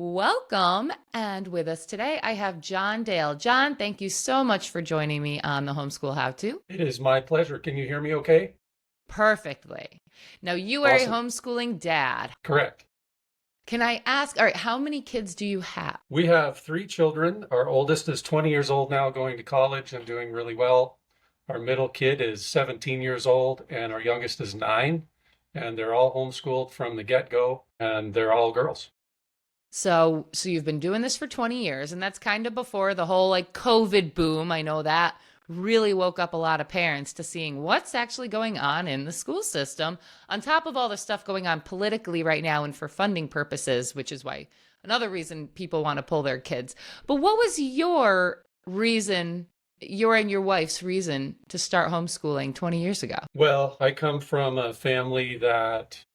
Welcome. And with us today, I have John Dale. John, thank you so much for joining me on the Homeschool How To. It is my pleasure. Can you hear me okay? Perfectly. Now, you are a Awesome. homeschooling dad. Correct. Can I ask, all right, how many kids do you have? We have three children. Our oldest is 20 years old now, going to college and doing really well. Our middle kid is 17 years old, and our youngest is 9. And they're all homeschooled from the get-go, and they're all girls. So you've been doing this for 20 years, and that's kind of before the whole like COVID boom. I know that really woke up a lot of parents to seeing what's actually going on in the school system, on top of all the stuff going on politically right now and for funding purposes, which is why another reason people want to pull their kids. But what was your reason, your and your wife's reason to start homeschooling 20 years ago? Well, I come from a family that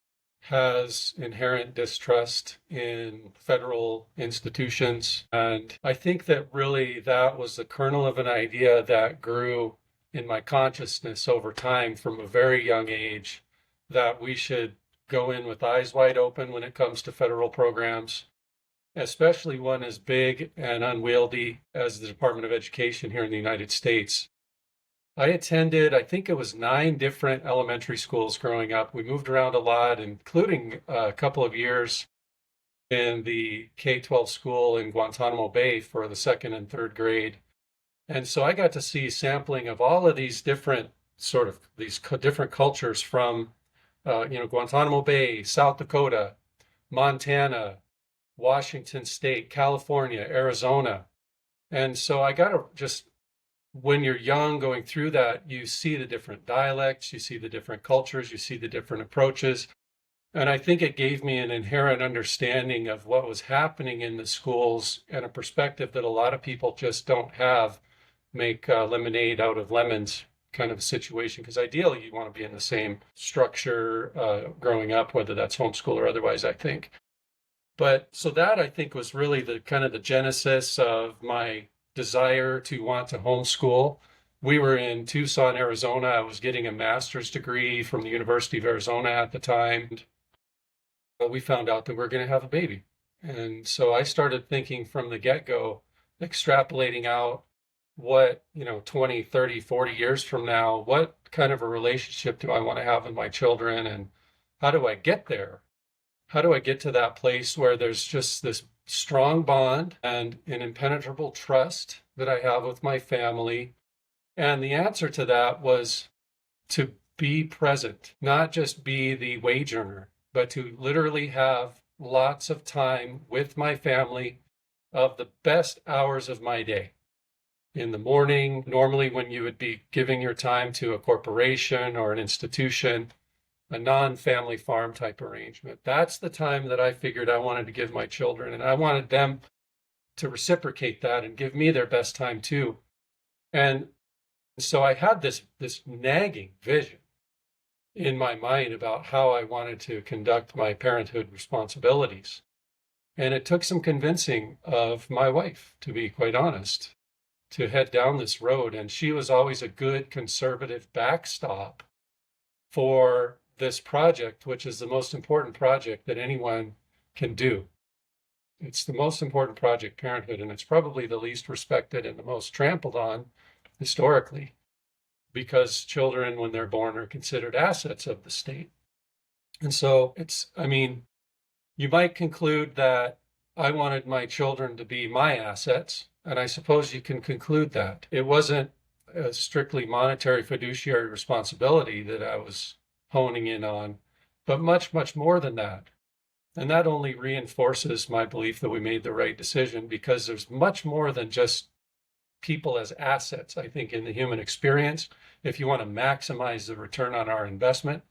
has inherent distrust in federal institutions. And I think that really that was the kernel of an idea that grew in my consciousness over time from a very young age that we should go in with eyes wide open when it comes to federal programs, especially one as big and unwieldy as the Department of Education here in the United States. I attended, I think it was 9 different elementary schools growing up. We moved around a lot, including a couple of years in the K-12 school in Guantanamo Bay for the second and third grade. And so I got to see sampling of all of these different different cultures from, Guantanamo Bay, South Dakota, Montana, Washington State, California, Arizona. And so I got to just when you're young going through that, you see the different dialects, you see the different cultures, you see the different approaches. And I think it gave me an inherent understanding of what was happening in the schools and a perspective that a lot of people just don't have, make lemonade out of lemons kind of situation. Because ideally, you want to be in the same structure growing up, whether that's homeschool or otherwise, I think. But so that I think was really the kind of the genesis of my desire to want to homeschool. We were in Tucson, Arizona. I was getting a master's degree from the University of Arizona at the time. We found out that we are going to have a baby. And so I started thinking from the get-go, extrapolating out what, 20, 30, 40 years from now, what kind of a relationship do I want to have with my children and how do I get there? How do I get to that place where there's just this strong bond and an impenetrable trust that I have with my family? And the answer to that was to be present, not just be the wage earner, but to literally have lots of time with my family of the best hours of my day. In the morning, normally when you would be giving your time to a corporation or an institution, a non-family farm type arrangement. That's the time that I figured I wanted to give my children, and I wanted them to reciprocate that and give me their best time too. And so I had this nagging vision in my mind about how I wanted to conduct my parenthood responsibilities. And it took some convincing of my wife, to be quite honest, to head down this road. And she was always a good conservative backstop for this project, which is the most important project that anyone can do. It's the most important project, parenthood, and it's probably the least respected and the most trampled on historically because children, when they're born, are considered assets of the state. And so you might conclude that I wanted my children to be my assets, and I suppose you can conclude that. It wasn't a strictly monetary fiduciary responsibility that I was honing in on, but much, much more than that. And that only reinforces my belief that we made the right decision because there's much more than just people as assets, I think, in the human experience. If you want to maximize the return on our investment,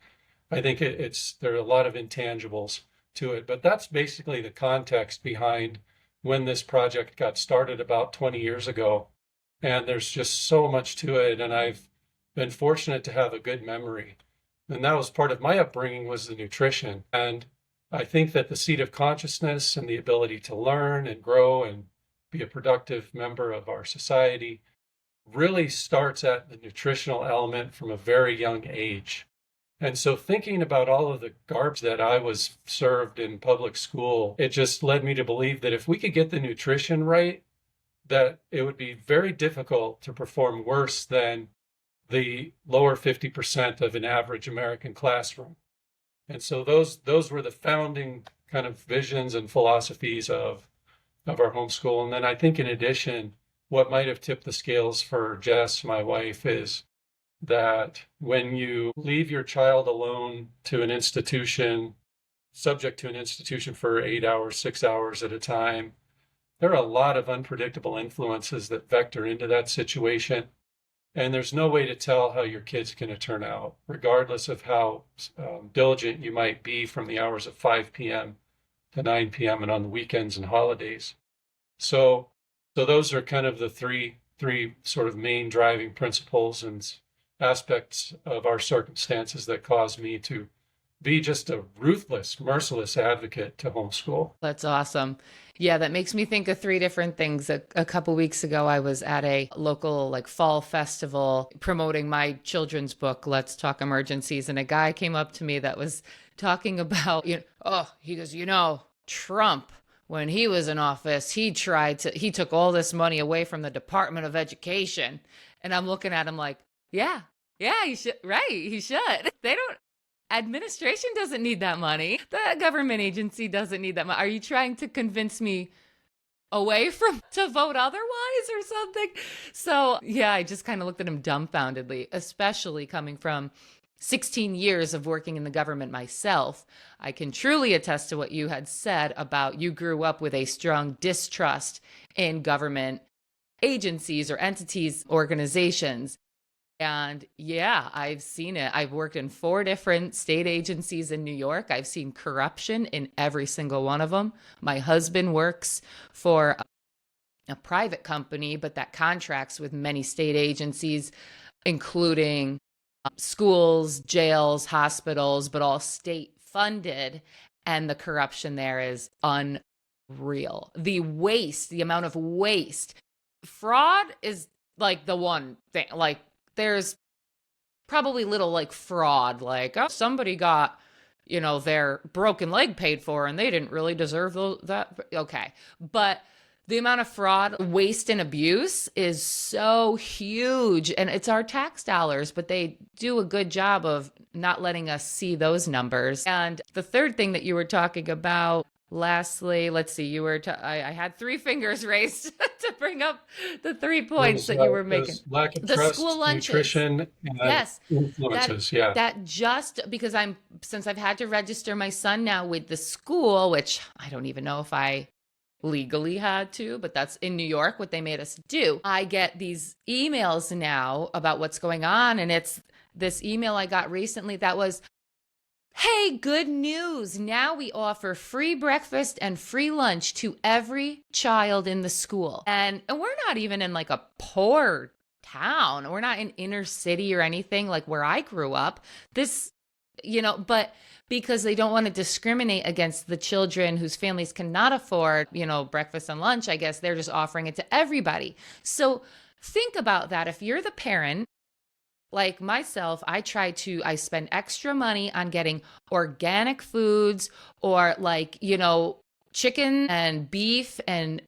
I think there are a lot of intangibles to it. But that's basically the context behind when this project got started about 20 years ago. And there's just so much to it. And I've been fortunate to have a good memory. And that was part of my upbringing was the nutrition. And I think that the seat of consciousness and the ability to learn and grow and be a productive member of our society really starts at the nutritional element from a very young age. And so thinking about all of the garbage that I was served in public school, it just led me to believe that if we could get the nutrition right, that it would be very difficult to perform worse than the lower 50% of an average American classroom. And so those were the founding kind of visions and philosophies of our homeschool. And then I think in addition, what might have tipped the scales for Jess, my wife, is that when you leave your child alone to an institution, subject to an institution for 8 hours, 6 hours at a time, there are a lot of unpredictable influences that vector into that situation. And there's no way to tell how your kid's going to turn out, regardless of how diligent you might be from the hours of 5 p.m. to 9 p.m. and on the weekends and holidays. So, so those are kind of the three sort of main driving principles and aspects of our circumstances that caused me to be just a ruthless, merciless advocate to homeschool. That's awesome. Yeah, that makes me think of three different things. A couple weeks ago, I was at a local like fall festival promoting my children's book, Let's Talk Emergencies, and a guy came up to me that was talking about, he goes, Trump, when he was in office, he took all this money away from the Department of Education. And I'm looking at him like, yeah, he should, right, he should. They don't Administration doesn't need that money. The government agency doesn't need that money. Are you trying to convince me away from to vote otherwise or something? So, yeah, I just kind of looked at him dumbfoundedly, especially coming from 16 years of working in the government myself. I can truly attest to what you had said about you grew up with a strong distrust in government agencies or entities, organizations. And yeah, I've seen it. I've worked in 4 different state agencies in New York. I've seen corruption in every single one of them. My husband works for a private company, but that contracts with many state agencies, including schools, jails, hospitals, but all state funded. And the corruption there is unreal. The waste, the amount of waste. Fraud is like the one thing, like, there's probably little like fraud, like, oh, somebody got, their broken leg paid for and they didn't really deserve that. Okay. But the amount of fraud, waste, and abuse is so huge. And it's our tax dollars, but they do a good job of not letting us see those numbers. And the third thing that you were talking about, lastly, let's see, I had 3 fingers raised to bring up the 3 points that you were making. Lack of The trust, school lunches. nutrition, and Yes, influences. that just because since I've had to register my son now with the school, which I don't even know if I legally had to, but that's in New York what they made us do. I get these emails now about what's going on, and it's this email I got recently that was, hey, good news. Now we offer free breakfast and free lunch to every child in the school. And we're not even in like a poor town. We're not in inner city or anything like where I grew up. But because they don't want to discriminate against the children whose families cannot afford, breakfast and lunch, I guess they're just offering it to everybody. So think about that. If you're the parent, like myself, I spend extra money on getting organic foods or chicken and beef and,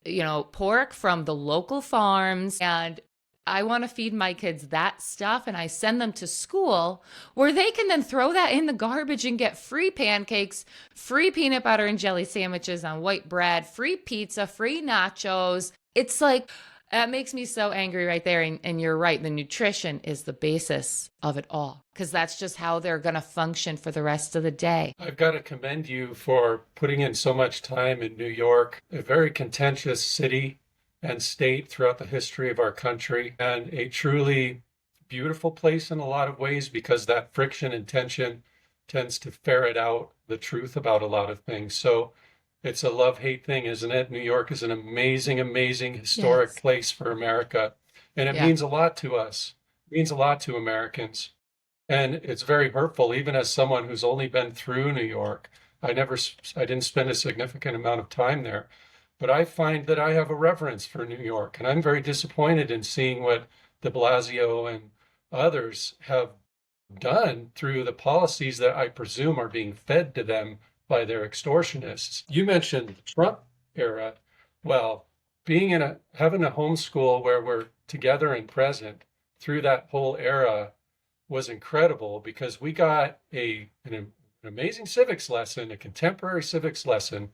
pork from the local farms. And I want to feed my kids that stuff. And I send them to school where they can then throw that in the garbage and get free pancakes, free peanut butter and jelly sandwiches on white bread, free pizza, free nachos. It's like, that makes me so angry right there. And you're right. The nutrition is the basis of it all because that's just how they're going to function for the rest of the day. I've got to commend you for putting in so much time in New York, a very contentious city and state throughout the history of our country, and a truly beautiful place in a lot of ways because that friction and tension tends to ferret out the truth about a lot of things. So it's a love-hate thing, isn't it? New York is an amazing, amazing historic place for America. And it means a lot to us. It means a lot to Americans. And it's very hurtful, even as someone who's only been through New York. I didn't spend a significant amount of time there. But I find that I have a reverence for New York. And I'm very disappointed in seeing what de Blasio and others have done through the policies that I presume are being fed to them by their extortionists. You mentioned the Trump era. Well, having a homeschool where we're together and present through that whole era was incredible because we got an amazing civics lesson, a contemporary civics lesson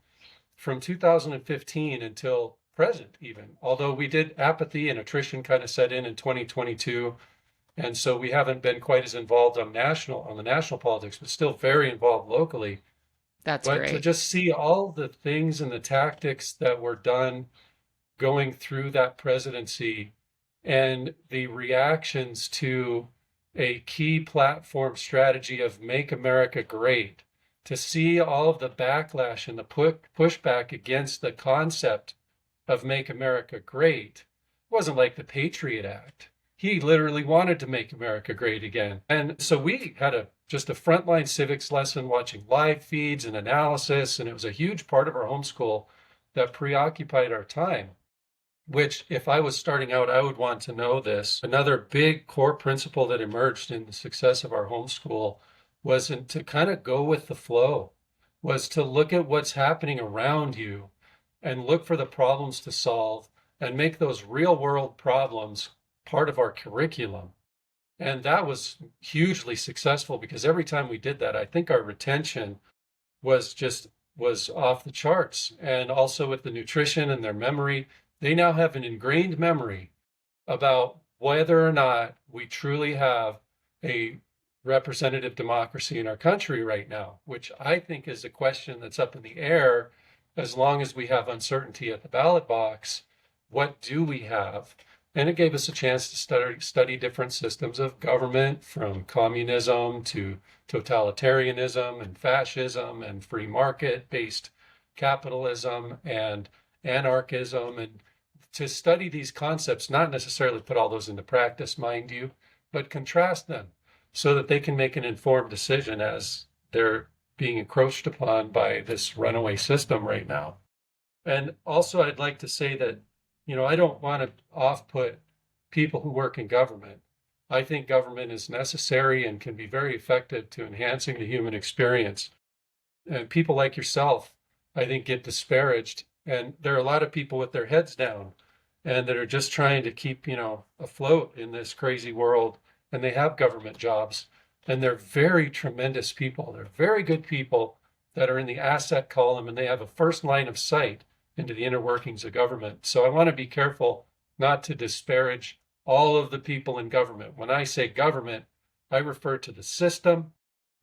from 2015 until present even. Although we did apathy and attrition kind of set in 2022. And so we haven't been quite as involved on the national politics, but still very involved locally. That's But to great. just see all the things and the tactics that were done going through that presidency and the reactions to a key platform strategy of Make America Great, to see all of the backlash and the pushback against the concept of Make America Great. It wasn't like the Patriot Act. He literally wanted to make America great again. And so we had just a frontline civics lesson watching live feeds and analysis, and it was a huge part of our homeschool that preoccupied our time, which if I was starting out, I would want to know this. Another big core principle that emerged in the success of our homeschool wasn't to kind of go with the flow, was to look at what's happening around you and look for the problems to solve and make those real world problems part of our curriculum. And that was hugely successful because every time we did that, I think our retention was off the charts. And also with the nutrition and their memory, they now have an ingrained memory about whether or not we truly have a representative democracy in our country right now, which I think is a question that's up in the air as long as we have uncertainty at the ballot box. What do we have? And it gave us a chance to study different systems of government, from communism to totalitarianism and fascism and free market-based capitalism and anarchism, and to study these concepts, not necessarily put all those into practice, mind you, but contrast them so that they can make an informed decision as they're being encroached upon by this runaway system right now. And also, I'd like to say that, I don't want to off-put people who work in government. I think government is necessary and can be very effective to enhancing the human experience. And people like yourself, I think, get disparaged. And there are a lot of people with their heads down and that are just trying to keep, afloat in this crazy world. And they have government jobs. And they're very tremendous people. They're very good people that are in the asset column, and they have a first line of sight into the inner workings of government. So I want to be careful not to disparage all of the people in government. When I say government, I refer to the system,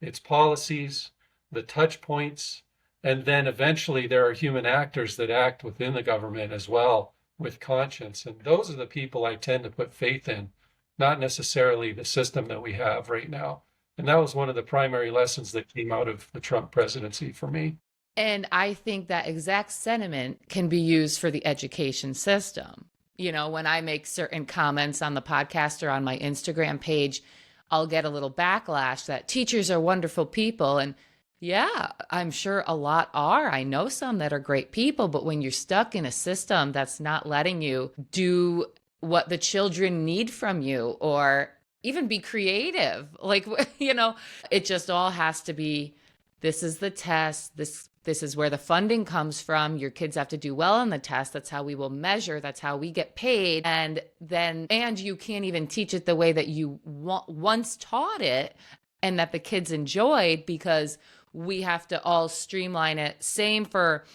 its policies, the touch points, and then eventually there are human actors that act within the government as well with conscience. And those are the people I tend to put faith in, not necessarily the system that we have right now. And that was one of the primary lessons that came out of the Trump presidency for me. And I think that exact sentiment can be used for the education system. When I make certain comments on the podcast or on my Instagram page, I'll get a little backlash that teachers are wonderful people. And yeah, I'm sure a lot are. I know some that are great people, but when you're stuck in a system that's not letting you do what the children need from you or even be creative, it just all has to be, this is the test, this is where the funding comes from. Your kids have to do well on the test. That's how we will measure. That's how we get paid. And you can't even teach it the way that you once taught it and that the kids enjoyed, because we have to all streamline it. Same for,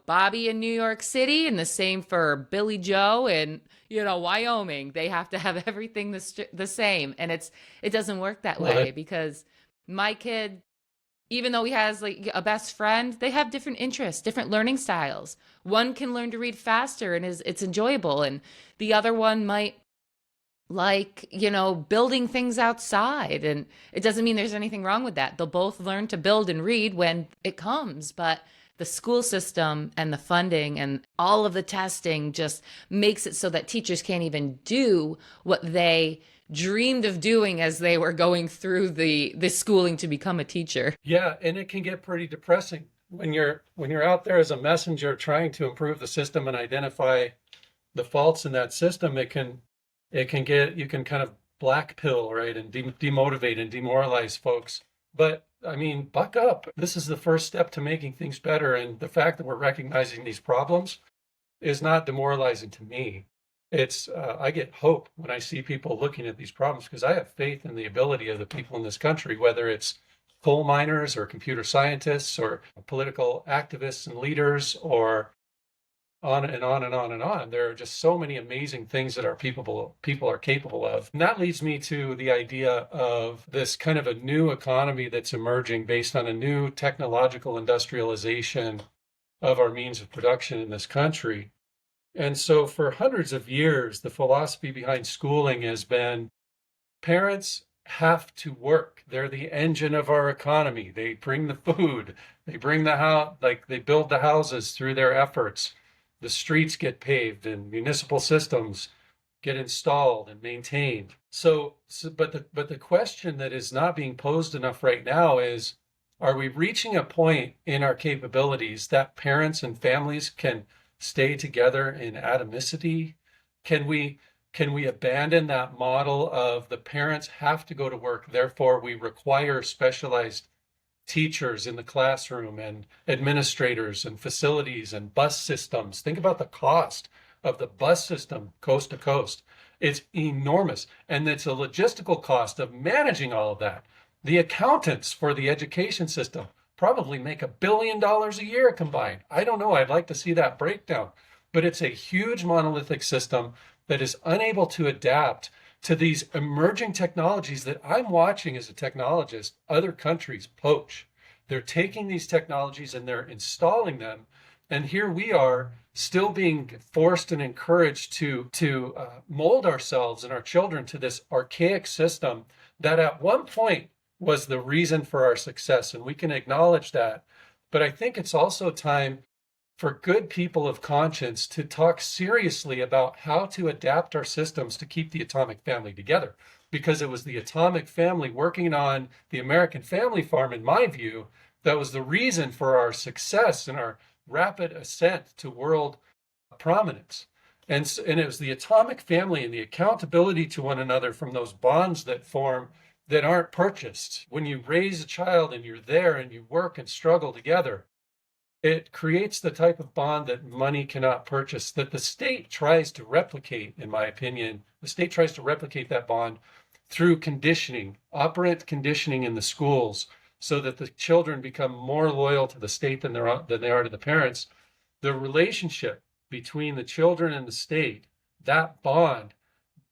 Bobby in New York City, and the same for Billy Joe in, Wyoming. They have to have everything the same. And it doesn't work that way, because my kid, even though he has like a best friend, they have different interests, different learning styles. One can learn to read faster and it's enjoyable. And the other one might like, building things outside. And it doesn't mean there's anything wrong with that. They'll both learn to build and read when it comes. But the school system and the funding and all of the testing just makes it so that teachers can't even do what they dreamed of doing as they were going through the schooling to become a teacher. Yeah, and it can get pretty depressing when you're out there as a messenger trying to improve the system and identify the faults in that system. You can kind of black pill, right, and demotivate and demoralize folks. But I mean, buck up. This is the first step to making things better. And the fact that we're recognizing these problems is not demoralizing to me. It's I get hope when I see people looking at these problems because I have faith in the ability of the people in this country, whether it's coal miners or computer scientists or political activists and leaders or on and on and on and on. There are just so many amazing things that our people are capable of. And that leads me to the idea of this kind of a new economy that's emerging based on a new technological industrialization of our means of production in this country. And so for hundreds of years, the philosophy behind schooling has been parents have to work. They're the engine of our economy. They bring the food, they bring the house, like they build the houses through their efforts. The streets get paved and municipal systems get installed and maintained. But the question that is not being posed enough right now is, are we reaching a point in our capabilities that parents and families can stay together in atomicity? Can we abandon that model of the parents have to go to work, therefore we require specialized teachers in the classroom and administrators and facilities and bus systems? Think about the cost of the bus system coast to coast. It's enormous. And it's a logistical cost of managing all of that. The accountants for the education system probably make $1 billion a year combined. I don't know. I'd like to see that breakdown. But it's a huge monolithic system that is unable to adapt to these emerging technologies that I'm watching as a technologist, other countries poach. They're taking these technologies and they're installing them. And here we are still being forced and encouraged to mold ourselves and our children to this archaic system that at one point was the reason for our success. And we can acknowledge that. But I think it's also time for good people of conscience to talk seriously about how to adapt our systems to keep the atomic family together. Because it was the atomic family working on the American family farm, in my view, that was the reason for our success and our rapid ascent to world prominence. And it was the atomic family and the accountability to one another from those bonds that form that aren't purchased. When you raise a child and you're there and you work and struggle together, it creates the type of bond that money cannot purchase, that the state tries to replicate, in my opinion. The state tries to replicate that bond through conditioning, operant conditioning in the schools, so that the children become more loyal to the state than they are to the parents. The relationship between the children and the state, that bond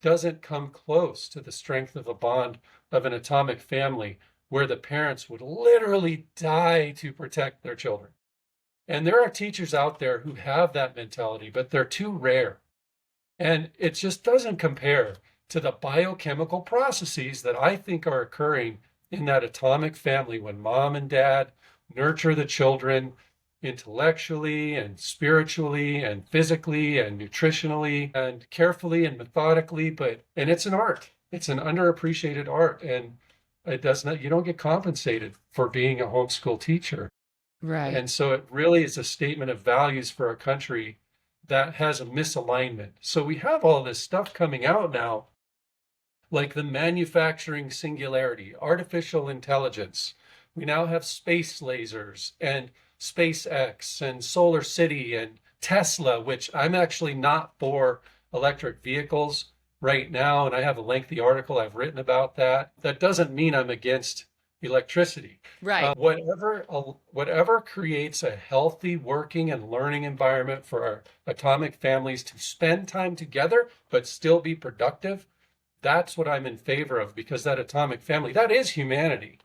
doesn't come close to the strength of a bond of an atomic family where the parents would literally die to protect their children. And there are teachers out there who have that mentality, but they're too rare. And it just doesn't compare to the biochemical processes that I think are occurring in that atomic family when mom and dad nurture the children intellectually and spiritually and physically and nutritionally and carefully and methodically. And it's an art. It's an underappreciated art. And it does not, you don't get compensated for being a homeschool teacher. Right. And so it really is a statement of values for a country that has a misalignment. So we have all this stuff coming out now, like the manufacturing singularity, artificial intelligence. We now have space lasers and SpaceX and Solar City and Tesla, which I'm actually not for electric vehicles right now. And I have a lengthy article I've written about that. That doesn't mean I'm against electricity. Right. Whatever creates a healthy working and learning environment for our atomic families to spend time together but still be productive, that's what I'm in favor of, because that atomic family, that is humanity.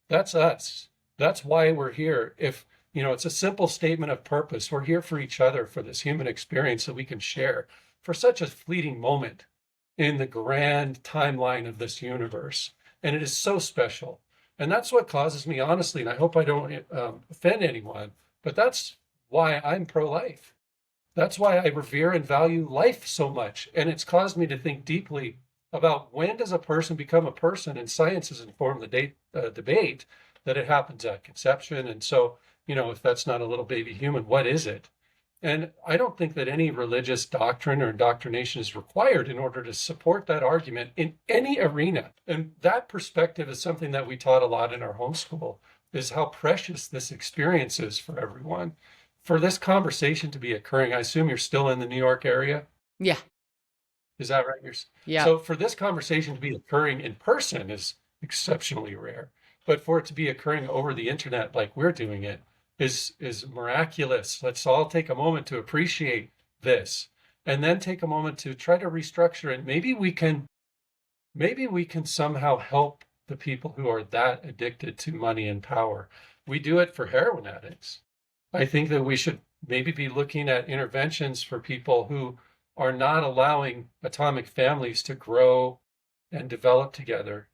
That's us. That's why we're here. If it's a simple statement of purpose. We're here for each other, for this human experience that we can share for such a fleeting moment in the grand timeline of this universe. And it is so special. And that's what causes me, honestly, and I hope I don't offend anyone, but that's why I'm pro-life. That's why I revere and value life so much. And it's caused me to think deeply about, when does a person become a person? And science has informed the debate that it happens at conception. And so, if that's not a little baby human, what is it? And I don't think that any religious doctrine or indoctrination is required in order to support that argument in any arena. And that perspective is something that we taught a lot in our homeschool, is how precious this experience is for everyone. For this conversation to be occurring, I assume you're still in the New York area. Yeah. Is that right? Yeah. So for this conversation to be occurring in person is exceptionally rare. But for it to be occurring over the internet like we're doing it is miraculous. Let's all take a moment to appreciate this, and then take a moment to try to restructure it. Maybe we can somehow help the people who are that addicted to money and power. We do it for heroin addicts. I think that we should maybe be looking at interventions for people who are not allowing atomic families to grow and develop together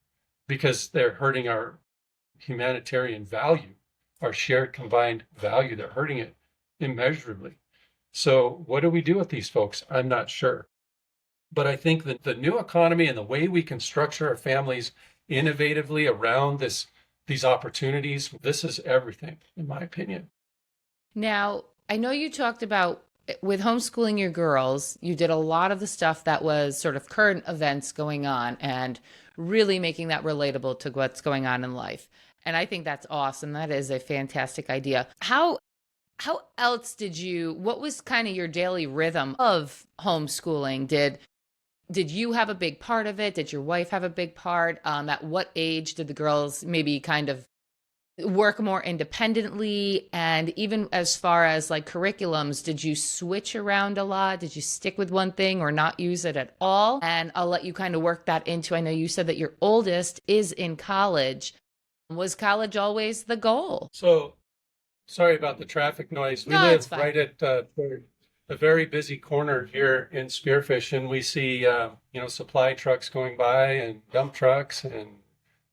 because they're hurting our humanitarian value, our shared combined value. They're hurting it immeasurably. So what do we do with these folks? I'm not sure. But I think that the new economy and the way we can structure our families innovatively around these opportunities, this is everything, in my opinion. Now, I know you talked about with homeschooling your girls, you did a lot of the stuff that was sort of current events going on and really making that relatable to what's going on in life. And I think that's awesome. That is a fantastic idea. How else what was kind of your daily rhythm of homeschooling? Did you have a big part of it? Did your wife have a big part? At what age did the girls maybe kind of work more independently? And even as far as like curriculums, did you switch around a lot? Did you stick with one thing or not use it at all? And I'll let you kind of work that into, I know you said that your oldest is in college. Was college always the goal? So sorry about the traffic noise. We No, it's live fine. right at a very busy corner here in Spearfish, and we see supply trucks going by and dump trucks and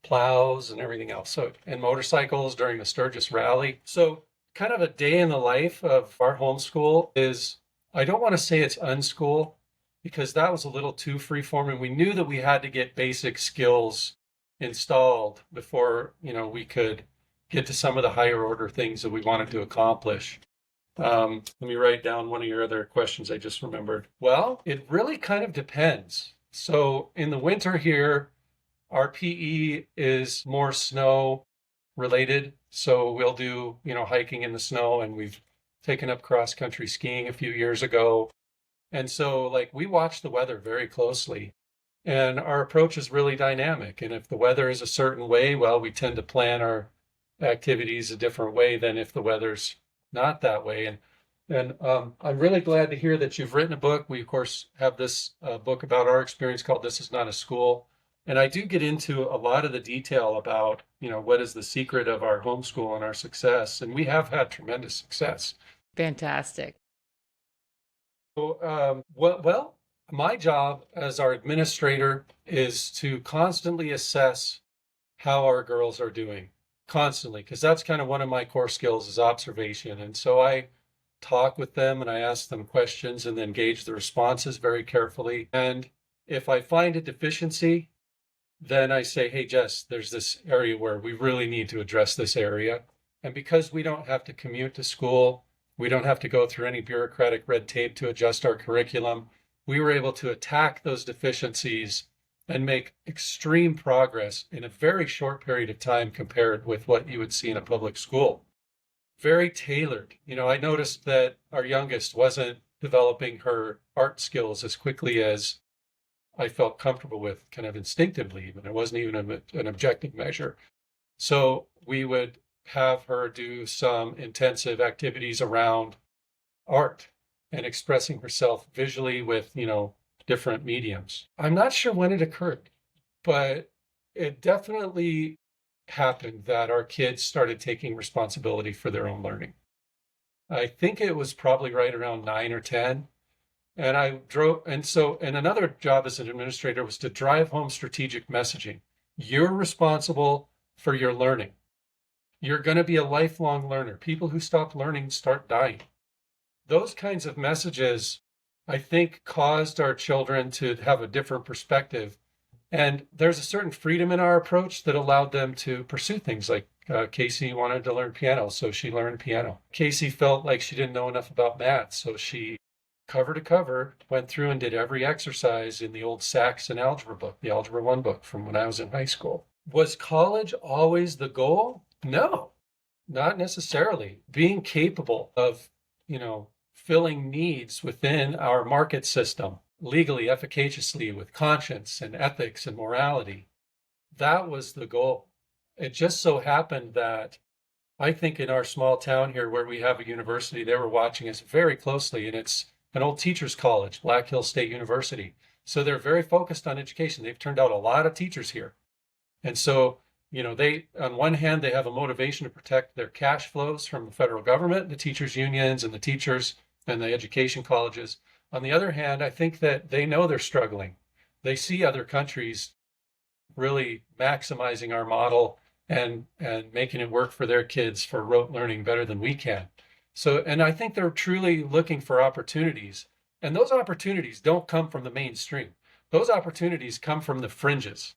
plows and everything else. So, and motorcycles during the Sturgis rally. So kind of a day in the life of our homeschool is, I don't want to say it's unschool because that was a little too freeform, we knew that we had to get basic skills installed before, we could get to some of the higher order things that we wanted to accomplish. Let me write down one of your other questions I just remembered. Well, it really kind of depends. So in the winter here, our PE is more snow related. So we'll do, hiking in the snow, and we've taken up cross country skiing a few years ago. And so we watch the weather very closely, and our approach is really dynamic. And if the weather is a certain way, well, we tend to plan our activities a different way than if the weather's not that way. And I'm really glad to hear that you've written a book. We, of course, have this book about our experience called This Is Not a School. And I do get into a lot of the detail about, what is the secret of our homeschool and our success. And we have had tremendous success. Fantastic. So, well, my job as our administrator is to constantly assess how our girls are doing, constantly, because that's kind of one of my core skills is observation. And so I talk with them and I ask them questions and then gauge the responses very carefully. And if I find a deficiency, then I say, hey, Jess, there's this area where we really need to address this area. And because we don't have to commute to school, we don't have to go through any bureaucratic red tape to adjust our curriculum, we were able to attack those deficiencies and make extreme progress in a very short period of time compared with what you would see in a public school. Very tailored. I noticed that our youngest wasn't developing her art skills as quickly as I felt comfortable with, kind of instinctively, even. It wasn't even an objective measure. So we would have her do some intensive activities around art and expressing herself visually with, different mediums. I'm not sure when it occurred, but it definitely happened that our kids started taking responsibility for their own learning. I think it was probably right around 9 or 10. And and another job as an administrator was to drive home strategic messaging. You're responsible for your learning. You're going to be a lifelong learner. People who stop learning start dying. Those kinds of messages, I think, caused our children to have a different perspective. And there's a certain freedom in our approach that allowed them to pursue things like Casey wanted to learn piano, so she learned piano. Casey felt like she didn't know enough about math, so she cover to cover went through and did every exercise in the old Saxon algebra book, the Algebra 1 book from when I was in high school. Was college always the goal? No, not necessarily. Being capable of, filling needs within our market system legally, efficaciously, with conscience and ethics and morality, that was the goal. It just so happened that I think in our small town here where we have a university, they were watching us very closely, and it's an old teachers college, Black Hill State University. So they're very focused on education. They've turned out a lot of teachers here. And so, they, on one hand, they have a motivation to protect their cash flows from the federal government, the teachers' unions, and the teachers and the education colleges. On the other hand, I think that they know they're struggling. They see other countries really maximizing our model and making it work for their kids for rote learning better than we can. So, and I think they're truly looking for opportunities. And those opportunities don't come from the mainstream. Those opportunities come from the fringes,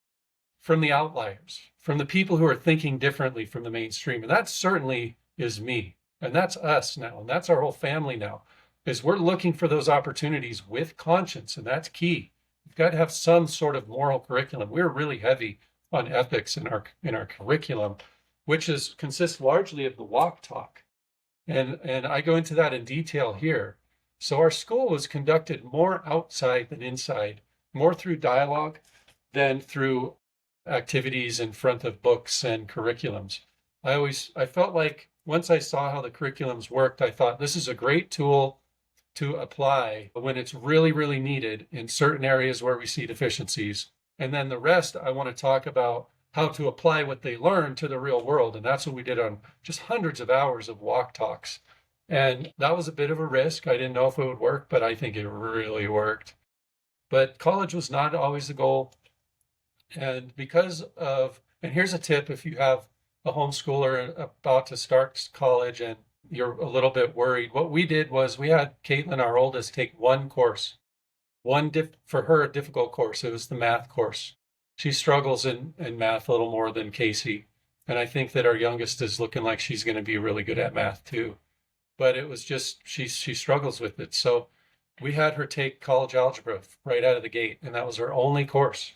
from the outliers, from the people who are thinking differently from the mainstream. And that certainly is me. And that's us now. And that's our whole family now, is we're looking for those opportunities with conscience. And that's key. You've got to have some sort of moral curriculum. We're really heavy on ethics in our curriculum, which consists largely of the walk talk. And I go into that in detail here. So our school was conducted more outside than inside, more through dialogue than through activities in front of books and curriculums. I felt like once I saw how the curriculums worked, I thought this is a great tool to apply when it's really, really needed in certain areas where we see deficiencies. And then the rest, I want to talk about how to apply what they learn to the real world. And that's what we did on just hundreds of hours of walk talks. And that was a bit of a risk. I didn't know if it would work, but I think it really worked. But college was not always the goal. And and here's a tip if you have a homeschooler about to start college and you're a little bit worried. What we did was we had Caitlin, our oldest, take one course, for her, a difficult course. It was the math course. She struggles in math a little more than Casey. And I think that our youngest is looking like she's going to be really good at math too. But it was just, she struggles with it. So we had her take college algebra right out of the gate. And that was her only course.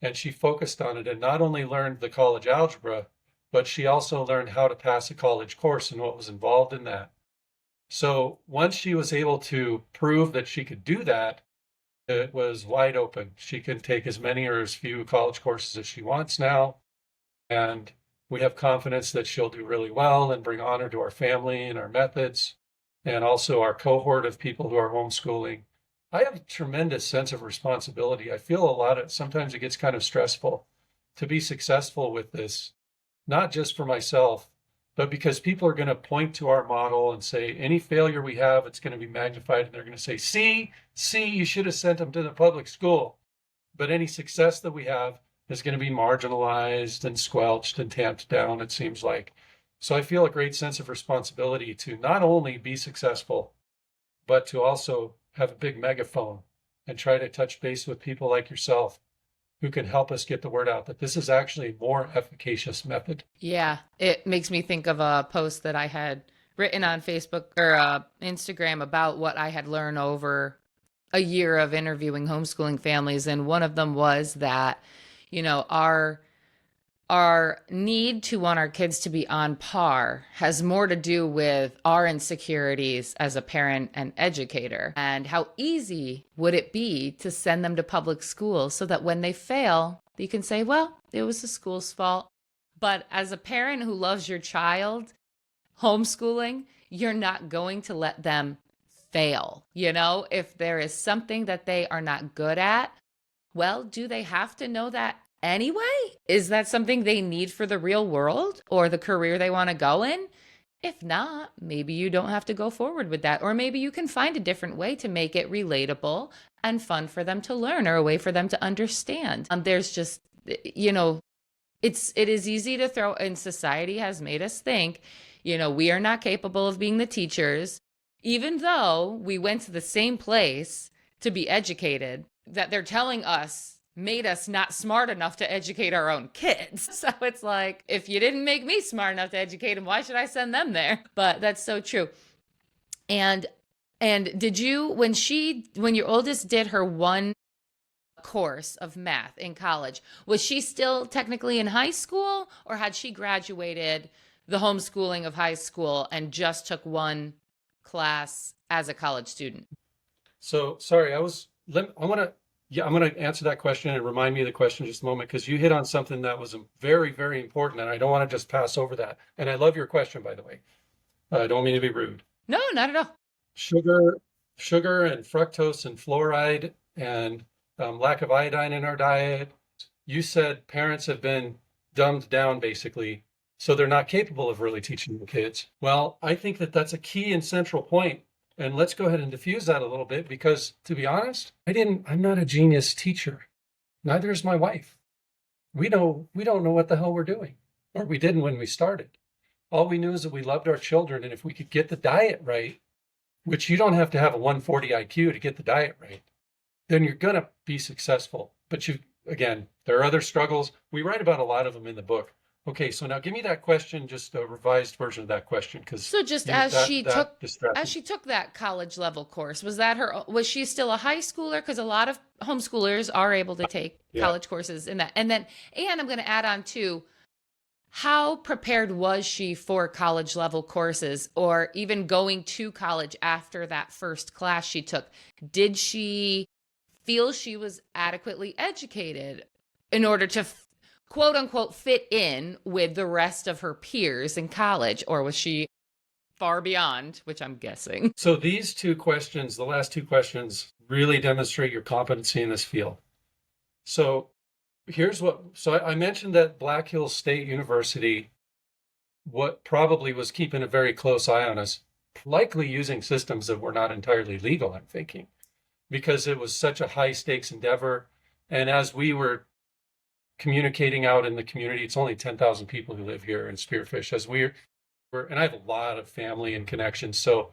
And she focused on it and not only learned the college algebra, but she also learned how to pass a college course and what was involved in that. So once she was able to prove that she could do that, it was wide open. She can take as many or as few college courses as she wants now. And we have confidence that she'll do really well and bring honor to our family and our methods, and also our cohort of people who are homeschooling. I have a tremendous sense of responsibility. I feel sometimes it gets kind of stressful to be successful with this, not just for myself, but because people are going to point to our model and say, any failure we have, it's going to be magnified. And they're going to say, see, you should have sent them to the public school. But any success that we have is going to be marginalized and squelched and tamped down, it seems like. So I feel a great sense of responsibility to not only be successful, but to also have a big megaphone and try to touch base with people like yourself who can help us get the word out that this is actually a more efficacious method. Yeah, it makes me think of a post that I had written on Facebook or Instagram about what I had learned over a year of interviewing homeschooling families. And one of them was that, our need to want our kids to be on par has more to do with our insecurities as a parent and educator. And how easy would it be to send them to public school so that when they fail, you can say, well, it was the school's fault. But as a parent who loves your child, homeschooling, you're not going to let them fail. If there is something that they are not good at, well, do they have to know that anyway? Is that something they need for the real world or the career they want to go in? If not, maybe you don't have to go forward with that. Or maybe you can find a different way to make it relatable and fun for them to learn, or a way for them to understand. There's just, it is easy to throw, and society has made us think, we are not capable of being the teachers, even though we went to the same place to be educated, that they're telling us made us not smart enough to educate our own kids. So it's like, if you didn't make me smart enough to educate them, why should I send them there? But that's so true. And did you, when your oldest did her one course of math in college, was she still technically in high school, or had she graduated the homeschooling of high school and just took one class as a college student? So sorry, I want to, yeah, I'm going to answer that question and remind me of the question in just a moment because you hit on something that was very, very important, and I don't want to just pass over that. And I love your question, by the way. I don't mean to be rude. No, not at all. Sugar, sugar and fructose and fluoride and lack of iodine in our diet. You said parents have been dumbed down basically, so they're not capable of really teaching the kids. Well, I think that that's a key and central point. And let's go ahead and diffuse that a little bit because to be honest, I'm not a genius teacher. Neither is my wife. We don't know what the hell we're doing, or we didn't when we started. All we knew is that we loved our children, and if we could get the diet right, which you don't have to have a 140 IQ to get the diet right, then you're going to be successful. But again, there are other struggles. We write about a lot of them in the book. Okay, so now give me that question, just a revised version of that question, because So just as she took that college level course, was she still a high schooler? Because a lot of homeschoolers are able to take Yeah. college courses in that. And I'm going to add on too, how prepared was she for college level courses or even going to college after that first class she took? Did she feel she was adequately educated in order to quote unquote fit in with the rest of her peers in college, or was she far beyond, which I'm guessing? So these two questions, the last two questions, really demonstrate your competency in this field. So I mentioned that Black Hills State University, what probably was keeping a very close eye on us, likely using systems that were not entirely legal, I'm thinking, because it was such a high stakes endeavor. And as we were communicating out in the community, it's only 10,000 people who live here in Spearfish, and I have a lot of family and connections. So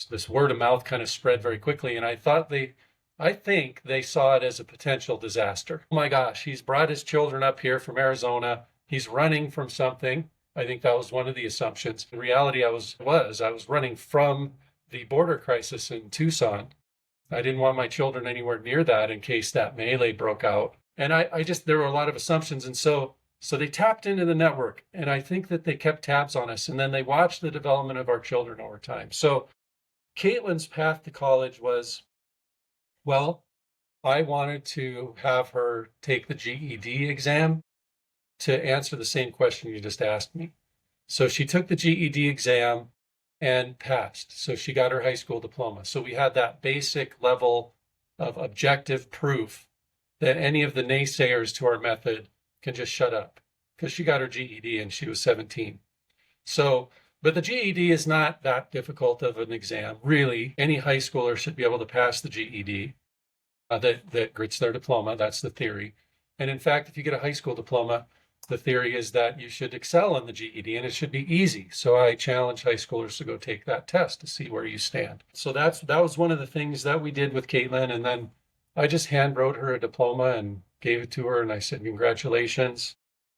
this word of mouth kind of spread very quickly. And I think they saw it as a potential disaster. Oh my gosh, he's brought his children up here from Arizona. He's running from something. I think that was one of the assumptions. In reality, I was running from the border crisis in Tucson. I didn't want my children anywhere near that in case that melee broke out. And there were a lot of assumptions. And so they tapped into the network. And I think that they kept tabs on us. And then they watched the development of our children over time. So Caitlin's path to college was, well, I wanted to have her take the GED exam to answer the same question you just asked me. So she took the GED exam and passed. So she got her high school diploma. So we had that basic level of objective proof that any of the naysayers to our method can just shut up, because she got her GED and she was 17. So, but the GED is not that difficult of an exam. Really, any high schooler should be able to pass the GED that gets their diploma. That's the theory. And in fact, if you get a high school diploma, the theory is that you should excel in the GED and it should be easy. So I challenge high schoolers to go take that test to see where you stand. So that was one of the things that we did with Caitlin. And then I just hand wrote her a diploma and gave it to her. And I said, congratulations.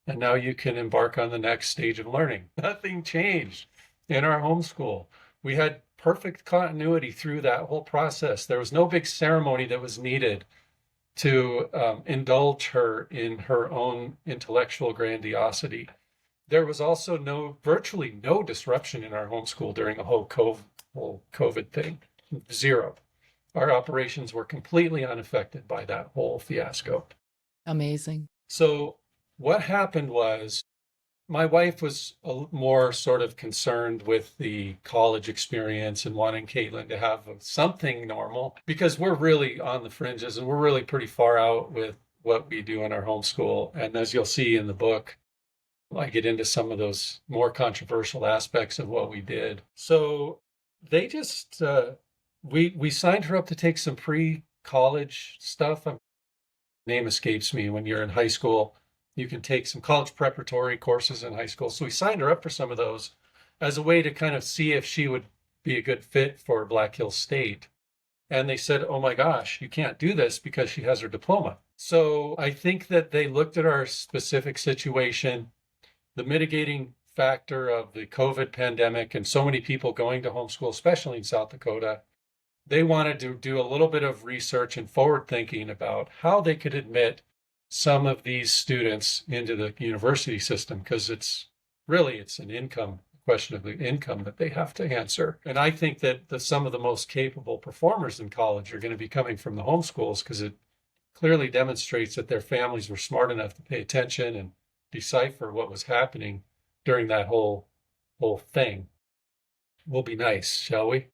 And now you can embark on the next stage of learning. Nothing changed in our homeschool. We had perfect continuity through that whole process. There was no big ceremony that was needed to indulge her in her own intellectual grandiosity. There was also virtually no disruption in our homeschool during the whole COVID thing. Zero. Our operations were completely unaffected by that whole fiasco. Amazing. So what happened was my wife was more sort of concerned with the college experience and wanting Caitlin to have something normal, because we're really on the fringes and we're really pretty far out with what we do in our homeschool. And as you'll see in the book, I get into some of those more controversial aspects of what we did. So they just, we signed her up to take some pre-college stuff. Name escapes me. When you're in high school, you can take some college preparatory courses in high school. So we signed her up for some of those as a way to kind of see if she would be a good fit for Black Hills State. And they said, oh my gosh, you can't do this because she has her diploma. So I think that they looked at our specific situation, the mitigating factor of the COVID pandemic and so many people going to homeschool, especially in South Dakota. They wanted to do a little bit of research and forward thinking about how they could admit some of these students into the university system, because it's an income question of the income that they have to answer. And I think that some of the most capable performers in college are going to be coming from the homeschools, because it clearly demonstrates that their families were smart enough to pay attention and decipher what was happening during that whole thing. We'll be nice, shall we?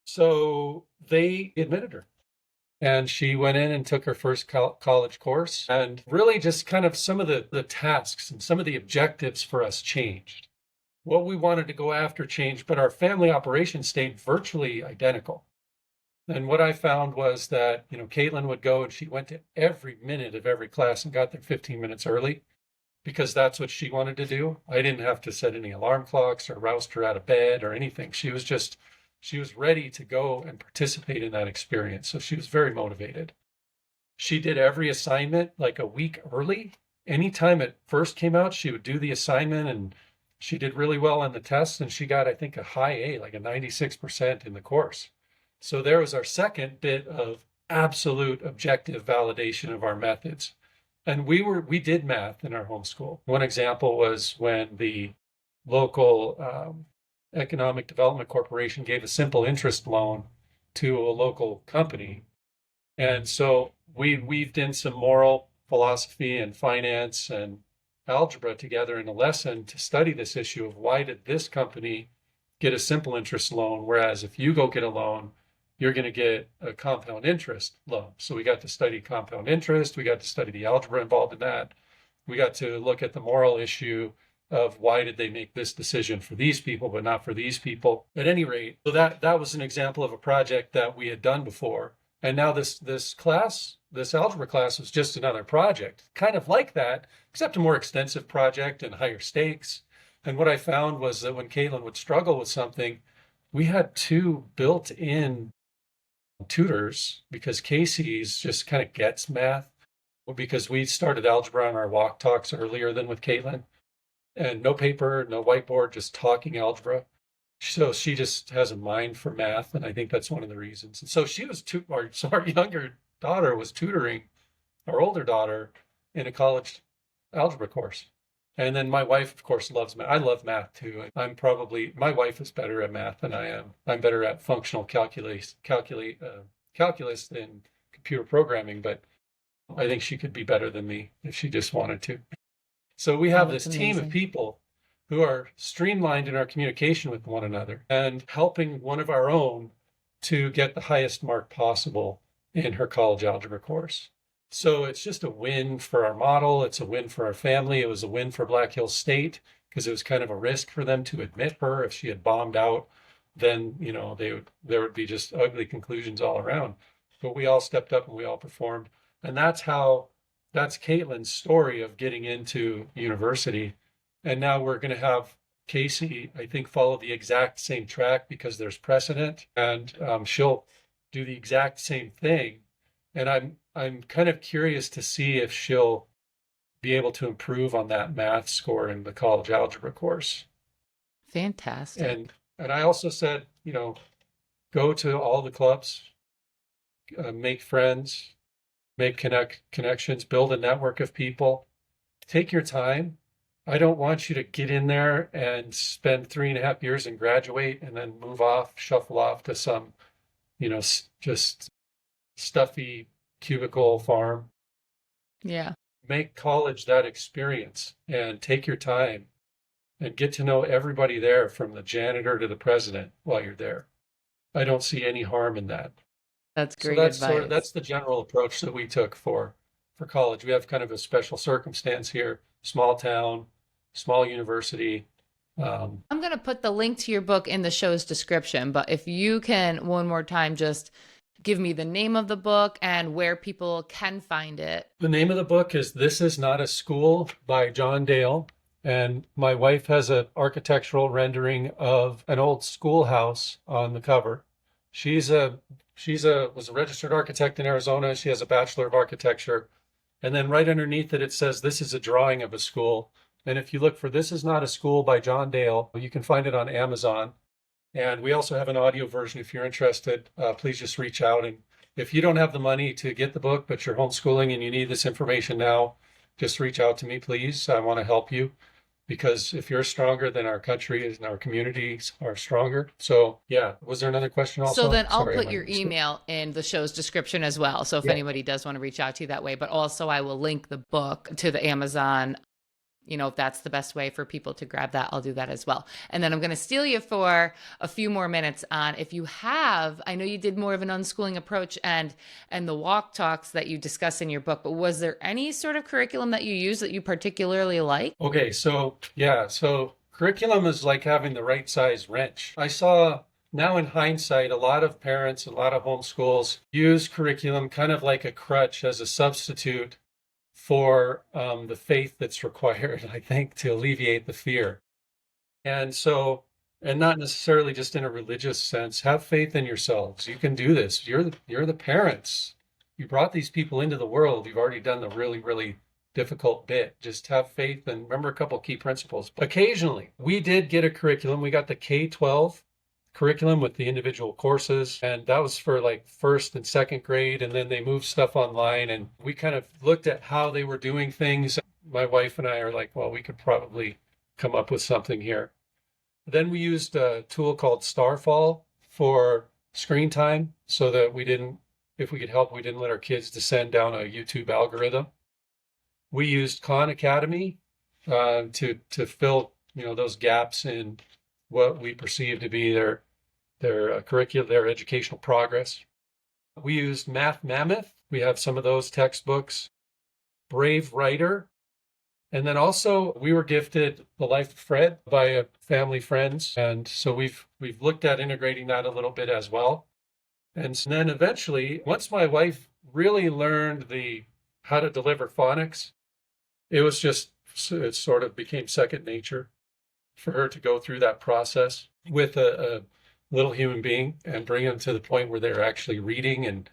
So they admitted her. And she went in and took her first college course. And really just kind of some of the tasks and some of the objectives for us changed. What we wanted to go after changed, but our family operation stayed virtually identical. And what I found was that, Caitlin would go and she went to every minute of every class and got there 15 minutes early, because that's what she wanted to do. I didn't have to set any alarm clocks or roust her out of bed or anything. She was ready to go and participate in that experience. So she was very motivated. She did every assignment like a week early. Anytime it first came out, she would do the assignment, and she did really well on the test. And she got, I think, a high A, like a 96% in the course. So there was our second bit of absolute objective validation of our methods. And we did math in our homeschool. One example was when the local Economic Development Corporation gave a simple interest loan to a local company. And so we weaved in some moral philosophy and finance and algebra together in a lesson to study this issue of why did this company get a simple interest loan, whereas if you go get a loan, you're going to get a compound interest loan. So we got to study compound interest. We got to study the algebra involved in that. We got to look at the moral issue of why did they make this decision for these people, but not for these people. At any rate, so that was an example of a project that we had done before. And now this algebra class was just another project, kind of like that, except a more extensive project and higher stakes. And what I found was that when Caitlin would struggle with something, we had 2 built-in tutors, because Casey's just kind of gets math, because we started algebra on our walk talks earlier than with Caitlin. And no paper, no whiteboard, just talking algebra. So she just has a mind for math, and I think that's one of the reasons. And so our younger daughter was tutoring our older daughter in a college algebra course. And then my wife, of course, loves math. I love math too. My wife is better at math than I am. I'm better at functional calculus than computer programming, but I think she could be better than me if she just wanted to. So we have this team of people who are streamlined in our communication with one another and helping one of our own to get the highest mark possible in her college algebra course. So it's just a win for our model. It's a win for our family. It was a win for Black Hills State, because it was kind of a risk for them to admit her. If she had bombed out, then, there would be just ugly conclusions all around. But we all stepped up and we all performed. And that's Caitlin's story of getting into university. And now we're going to have Casey, I think, follow the exact same track because there's precedent, and she'll do the exact same thing. And I'm kind of curious to see if she'll be able to improve on that math score in the college algebra course. Fantastic. And I also said, go to all the clubs, make friends, make connections, build a network of people. Take your time. I don't want you to get in there and spend 3.5 years and graduate and then shuffle off to some, just stuffy cubicle farm. Yeah. Make college that experience and take your time and get to know everybody there, from the janitor to the president, while you're there. I don't see any harm in that. That's great advice. That's the general approach that we took for college. We have kind of a special circumstance here, small town, small university. I'm going to put the link to your book in the show's description, but if you can one more time just give me the name of the book and where people can find it. The name of the book is This Is Not a School by John Dale. And my wife has an architectural rendering of an old schoolhouse on the cover. She's a was a registered architect in Arizona. She has a Bachelor of Architecture. And then right underneath it, it says this is a drawing of a school. And if you look for This Is Not a School by John Dale, you can find it on Amazon. And we also have an audio version if you're interested. Please just reach out. And if you don't have the money to get the book, but you're homeschooling and you need this information now, just reach out to me, please. I want to help you because if you're stronger, then our country and our communities are stronger. So, yeah. Was there another question So also? then I'll Sorry, put your email in the show's description as well. So if yeah. anybody does want to reach out to you that way, but also I will link the book to the Amazon. If that's the best way for people to grab that, I'll do that as well. And then I'm going to steal you for a few more minutes on if you have, I know you did more of an unschooling approach and the walk talks that you discuss in your book, but was there any sort of curriculum that you use that you particularly like? Okay, so yeah, so curriculum is like having the right size wrench. I saw now in hindsight, a lot of parents, a lot of homeschools use curriculum kind of like a crutch as a substitute for the faith that's required, I think, to alleviate the fear. And so, and not necessarily just in a religious sense, have faith in yourselves. You can do this. You're the parents. You brought these people into the world. You've already done the really, really difficult bit. Just have faith and remember a couple key principles. Occasionally, we did get a curriculum. We got the K-12 curriculum with the individual courses, and that was for like first and second grade, and then they moved stuff online, and we kind of looked at how they were doing things. My wife and I are like, well, we could probably come up with something here. Then we used a tool called Starfall for screen time so that we didn't, if we could help, we didn't let our kids descend down a YouTube algorithm. We used Khan Academy to fill those gaps in what we perceive to be their curriculum, their educational progress. We used Math Mammoth. We have some of those textbooks. Brave Writer. And then also we were gifted The Life of Fred by a family friends. And so we've looked at integrating that a little bit as well. And then eventually, once my wife really learned how to deliver phonics, it sort of became second nature for her to go through that process with a little human being and bring them to the point where they're actually reading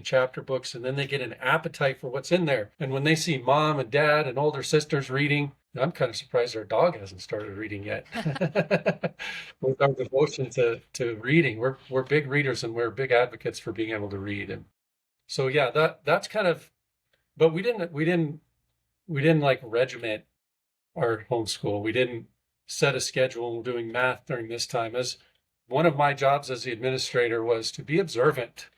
chapter books, and then they get an appetite for what's in there. And when they see mom and dad and older sisters reading, I'm kind of surprised our dog hasn't started reading yet. With our devotion to reading, we're big readers and we're big advocates for being able to read. And so yeah, that's kind of, but we didn't like regiment our homeschool. We didn't set a schedule doing math during this time. As one of my jobs as the administrator was to be observant.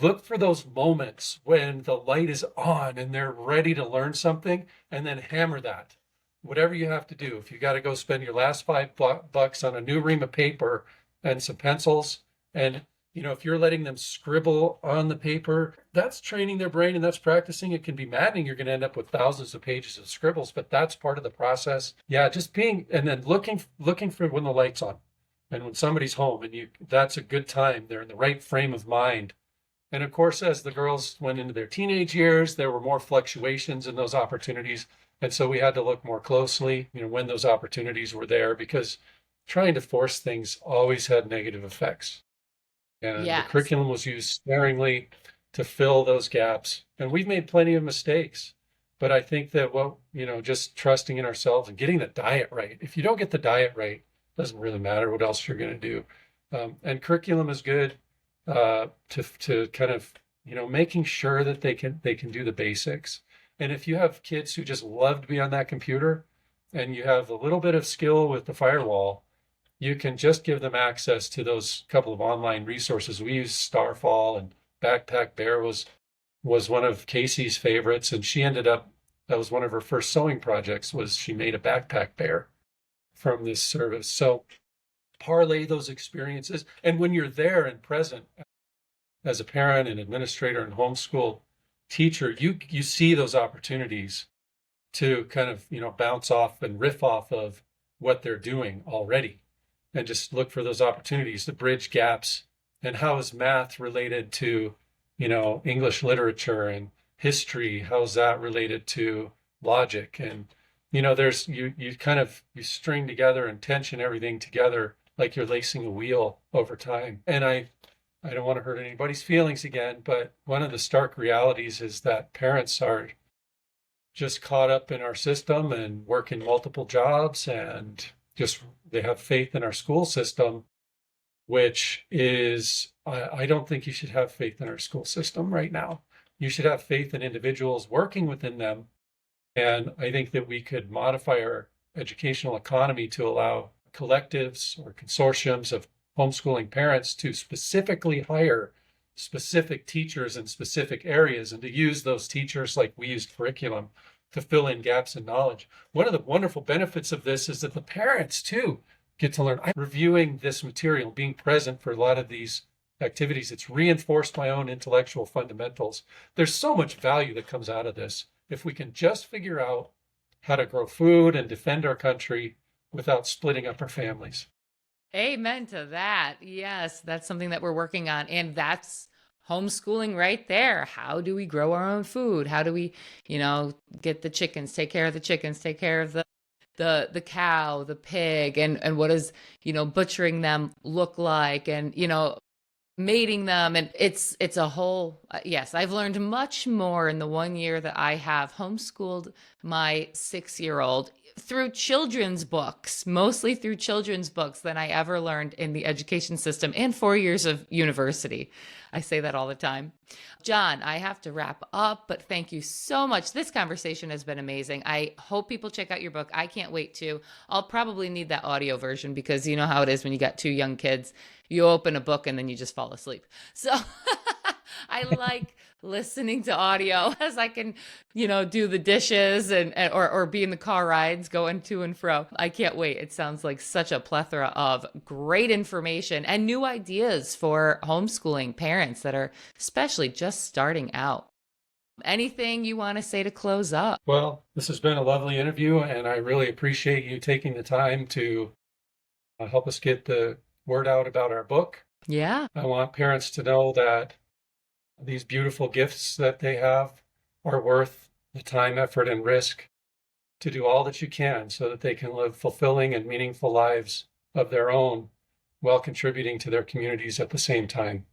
Look for those moments when the light is on and they're ready to learn something, and then hammer that. Whatever you have to do. If you got to go spend your last $5 on a new ream of paper and some pencils, and if you're letting them scribble on the paper, that's training their brain and that's practicing. It can be maddening. You're going to end up with thousands of pages of scribbles, but that's part of the process. Yeah, just being, and then looking for when the light's on and when somebody's home, and that's a good time. They're in the right frame of mind. And of course, as the girls went into their teenage years, there were more fluctuations in those opportunities. And so we had to look more closely, when those opportunities were there, because trying to force things always had negative effects. And the Yes. curriculum was used sparingly to fill those gaps. And we've made plenty of mistakes. But I think that, just trusting in ourselves and getting the diet right. If you don't get the diet right, it doesn't really matter what else you're going to do. And curriculum is good to kind of, making sure that they can do the basics. And if you have kids who just love to be on that computer and you have a little bit of skill with the firewall, you can just give them access to those couple of online resources. We use Starfall, and Backpack Bear was one of Casey's favorites, and that was one of her first sewing projects, was she made a backpack bear from this service. So parlay those experiences. And when you're there and present as a parent and administrator and homeschool teacher, you see those opportunities to kind of, bounce off and riff off of what they're doing already. And just look for those opportunities to bridge gaps. And how is math related to, English literature and history? How's that related to logic? And, there's, you string together and tension everything together like you're lacing a wheel over time. And I don't want to hurt anybody's feelings again, but one of the stark realities is that parents are just caught up in our system and working multiple jobs, and just they have faith in our school system, which is, I don't think you should have faith in our school system right now. You should have faith in individuals working within them. And I think that we could modify our educational economy to allow collectives or consortiums of homeschooling parents to specifically hire specific teachers in specific areas and to use those teachers like we used curriculum to fill in gaps in knowledge. One of the wonderful benefits of this is that the parents too get to learn. I'm reviewing this material, being present for a lot of these activities. It's reinforced my own intellectual fundamentals. There's so much value that comes out of this. If we can just figure out how to grow food and defend our country without splitting up our families. Amen to that. Yes, that's something that we're working on. And that's homeschooling right there. How do we grow our own food? How do we, get the chickens, take care of the chickens, take care of the cow, the pig, and what does, butchering them look like, and, mating them. And it's a whole, yes, I've learned much more in the 1 year that I have homeschooled my 6-year-old through children's books, mostly through children's books, than I ever learned in the education system and 4 years of university. I say that all the time. John, I have to wrap up, but thank you so much. This conversation has been amazing. I hope people check out your book. I can't wait to. I'll probably need that audio version because you know how it is when you got 2 young kids. You open a book and then you just fall asleep. So I like listening to audio as I can, do the dishes or be in the car rides going to and fro. I can't wait. It sounds like such a plethora of great information and new ideas for homeschooling parents that are especially just starting out. Anything you want to say to close up? Well, this has been a lovely interview, and I really appreciate you taking the time to help us get the word out about our book. Yeah. I want parents to know that these beautiful gifts that they have are worth the time, effort, and risk to do all that you can so that they can live fulfilling and meaningful lives of their own while contributing to their communities at the same time.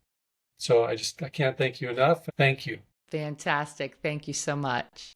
So I can't thank you enough. Thank you. Fantastic. Thank you so much.